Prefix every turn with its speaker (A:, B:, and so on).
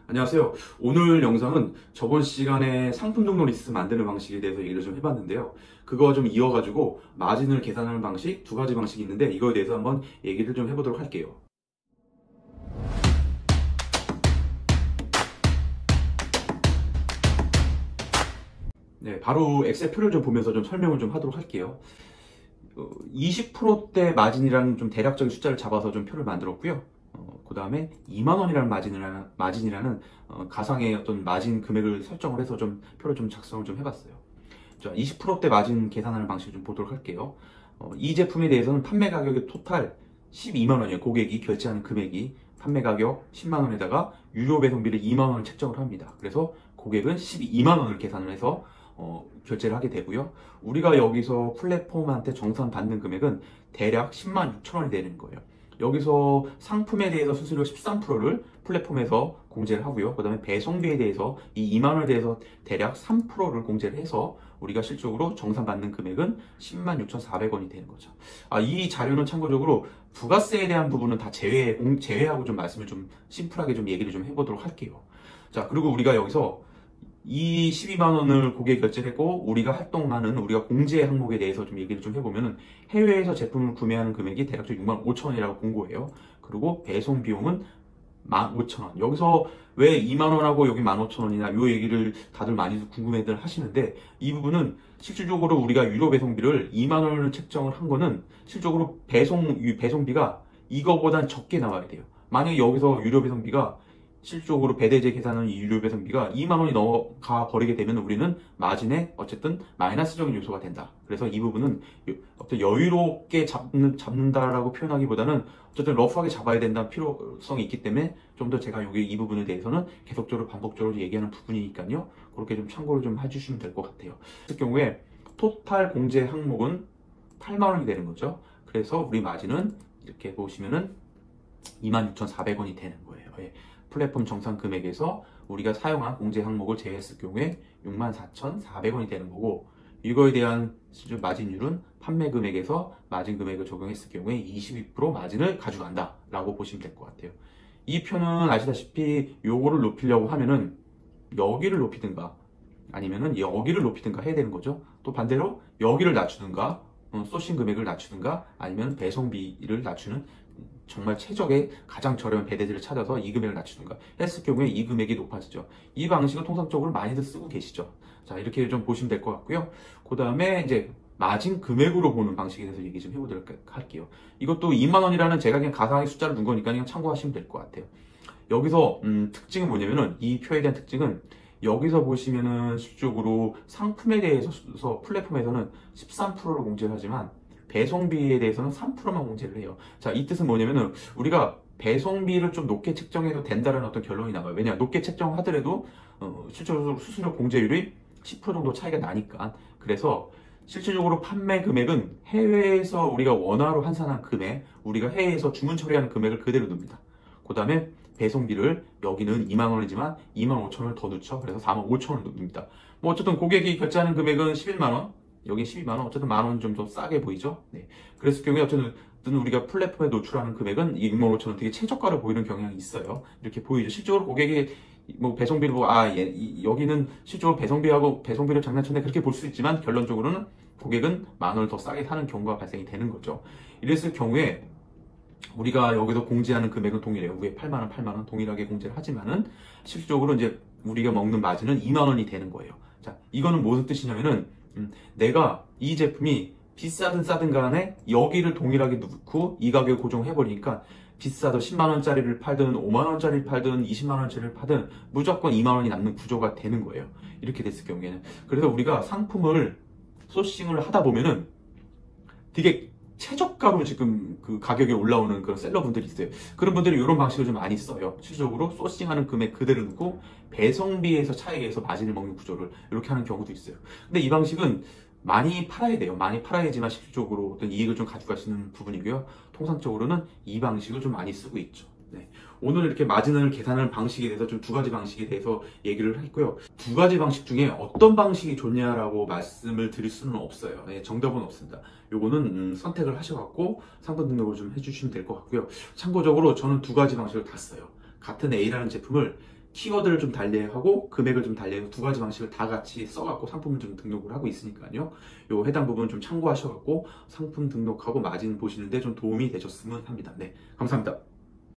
A: 안녕하세요. 오늘 영상은 저번 시간에 상품 등록 리스트 만드는 방식에 대해서 얘기를 좀 해봤는데요. 그거 좀 이어가지고 마진을 계산하는 방식, 두 가지 방식이 있는데 이거에 대해서 한번 얘기를 좀 해보도록 할게요. 네, 바로 엑셀 표를 좀 보면서 좀 설명을 좀 하도록 할게요. 20%대 마진이라는 좀 대략적인 숫자를 잡아서 좀 표를 만들었고요. 그 다음에 2만 원이라는 마진이라는 가상의 어떤 마진 금액을 설정을 해서 좀 표를 좀 작성을 좀 해봤어요. 자, 20%대 마진 계산하는 방식을 좀 보도록 할게요. 이 제품에 대해서는 판매 가격이 토탈 12만 원이에요. 고객이 결제하는 금액이 판매 가격 10만 원에다가 유료 배송비를 2만 원을 책정을 합니다. 그래서 고객은 12만 원을 계산을 해서 결제를 하게 되고요. 우리가 여기서 플랫폼한테 정산 받는 금액은 대략 10만 6천 원이 되는 거예요. 여기서 상품에 대해서 수수료 13%를 플랫폼에서 공제를 하고요. 그 다음에 배송비에 대해서 이 2만 원에 대해서 대략 3%를 공제를 해서 우리가 실적으로 정산받는 금액은 10만 6,400원이 되는 거죠. 이 자료는 참고적으로 부가세에 대한 부분은 다 제외하고 좀 말씀을 좀 심플하게 좀 얘기를 좀 해보도록 할게요. 자, 그리고 우리가 여기서 이 12만 원을 고객 결제했고 우리가 활동하는 우리가 공제 항목에 대해서 좀 얘기를 좀 해보면은 해외에서 제품을 구매하는 금액이 대략적 6만 5천 원이라고 공고해요. 그리고 배송 비용은 15,000원. 여기서 왜 2만 원하고 여기 15,000원이나 요 얘기를 다들 많이 궁금해들 하시는데 이 부분은 실질적으로 우리가 유료 배송비를 2만 원을 책정을 한 거는 실질적으로 배송비가 이거보단 적게 나와야 돼요. 만약에 여기서 유료 배송비가 실질적으로 배대제 계산은 이 유료 배송비가 2만 원이 넘어가 버리게 되면 우리는 마진에 어쨌든 마이너스적인 요소가 된다. 그래서 이 부분은 어떤 여유롭게 잡는다라고 표현하기보다는 어쨌든 러프하게 잡아야 된다는 필요성이 있기 때문에 좀 더 제가 여기 이 부분에 대해서는 계속적으로 반복적으로 얘기하는 부분이니까요. 그렇게 좀 참고를 좀 해주시면 될 것 같아요. 그 경우에 토탈 공제 항목은 8만 원이 되는 거죠. 그래서 우리 마진은 이렇게 보시면은 26,400원이 되는 거예요. 예. 플랫폼 정산 금액에서 우리가 사용한 공제 항목을 제외했을 경우에 64,400원이 되는 거고 이거에 대한 마진율은 판매 금액에서 마진 금액을 적용했을 경우에 22% 마진을 가져간다 라고 보시면 될 것 같아요. 이 표는 아시다시피 요거를 높이려고 하면은 여기를 높이든가 아니면은 여기를 높이든가 해야 되는 거죠. 또 반대로 여기를 낮추든가 소싱 금액을 낮추든가 아니면 배송비를 낮추는 정말 최적의 가장 저렴한 배대지를 찾아서 이 금액을 낮추든가 했을 경우에 이 금액이 높아지죠. 이 방식을 통상적으로 많이들 쓰고 계시죠. 자, 이렇게 좀 보시면 될 것 같고요. 그 다음에 이제 마진 금액으로 보는 방식에 대해서 얘기 좀 해보도록 할게요. 이것도 2만 원이라는 제가 그냥 가상의 숫자를 넣은 거니까 그냥 참고하시면 될 것 같아요. 여기서 특징은 뭐냐면은 이 표에 대한 특징은 여기서 보시면은 실질적으로 상품에 대해서 플랫폼에서는 13%를 공제를 하지만 배송비에 대해서는 3%만 공제를 해요. 자, 이 뜻은 뭐냐면은 우리가 배송비를 좀 높게 책정해도 된다는 어떤 결론이 나와요. 왜냐, 높게 책정하더라도 실질적으로 수수료 공제율이 10% 정도 차이가 나니까. 그래서 실질적으로 판매 금액은 해외에서 우리가 원화로 환산한 금액, 우리가 해외에서 주문 처리하는 금액을 그대로 둡니다. 그 다음에 배송비를 여기는 2만 원이지만 2만 5천 원을 더 넣죠. 그래서 4만 5천 원을 넣습니다. 뭐 어쨌든 고객이 결제하는 금액은 11만 원, 여기 12만 원, 어쨌든 만 원 좀 더 싸게 보이죠. 네. 그랬을 경우에 어쨌든 우리가 플랫폼에 노출하는 금액은 6만 5천 원 되게 최저가로 보이는 경향이 있어요. 이렇게 보이죠. 실적으로 고객이 뭐 배송비를 보고 여기는 실적으로 배송비를 장난쳤네 그렇게 볼 수 있지만 결론적으로는 고객은 만 원을 더 싸게 사는 경우가 발생이 되는 거죠. 이랬을 경우에 우리가 여기서 공제하는 금액은 동일해요. 위에 8만 원, 8만 원 동일하게 공제를 하지만은 실질적으로 이제 우리가 먹는 마진은 2만 원이 되는 거예요. 자, 이거는 무슨 뜻이냐면은 내가 이 제품이 비싸든 싸든 간에 여기를 동일하게 넣고 이 가격을 고정해버리니까 비싸도 10만 원짜리를 팔든 5만 원짜리를 팔든 20만 원짜리를 팔든 무조건 2만 원이 남는 구조가 되는 거예요. 이렇게 됐을 경우에는. 그래서 우리가 상품을 소싱을 하다 보면은 되게 최저가로 지금 그 가격이 올라오는 그런 셀러분들이 있어요. 그런 분들이 이런 방식을 좀 많이 써요. 실질적으로 소싱하는 금액 그대로 넣고 배송비에서 차익에서 마진을 먹는 구조를 이렇게 하는 경우도 있어요. 근데 이 방식은 많이 팔아야 돼요. 많이 팔아야지만 실질적으로 어떤 이익을 좀 가져갈 수 있는 부분이고요. 통상적으로는 이 방식을 좀 많이 쓰고 있죠. 네. 오늘 이렇게 마진을 계산하는 방식에 대해서 좀 두 가지 방식에 대해서 얘기를 했고요. 두 가지 방식 중에 어떤 방식이 좋냐라고 말씀을 드릴 수는 없어요. 네, 정답은 없습니다. 요거는 선택을 하셔갖고 상품 등록을 좀 해주시면 될 것 같고요. 참고적으로 저는 두 가지 방식을 다 써요. 같은 A라는 제품을 키워드를 좀 달리하고 금액을 좀 달리해서 두 가지 방식을 다 같이 써갖고 상품을 좀 등록을 하고 있으니까요. 요 해당 부분 좀 참고하셔갖고 상품 등록하고 마진 보시는데 좀 도움이 되셨으면 합니다. 네, 감사합니다.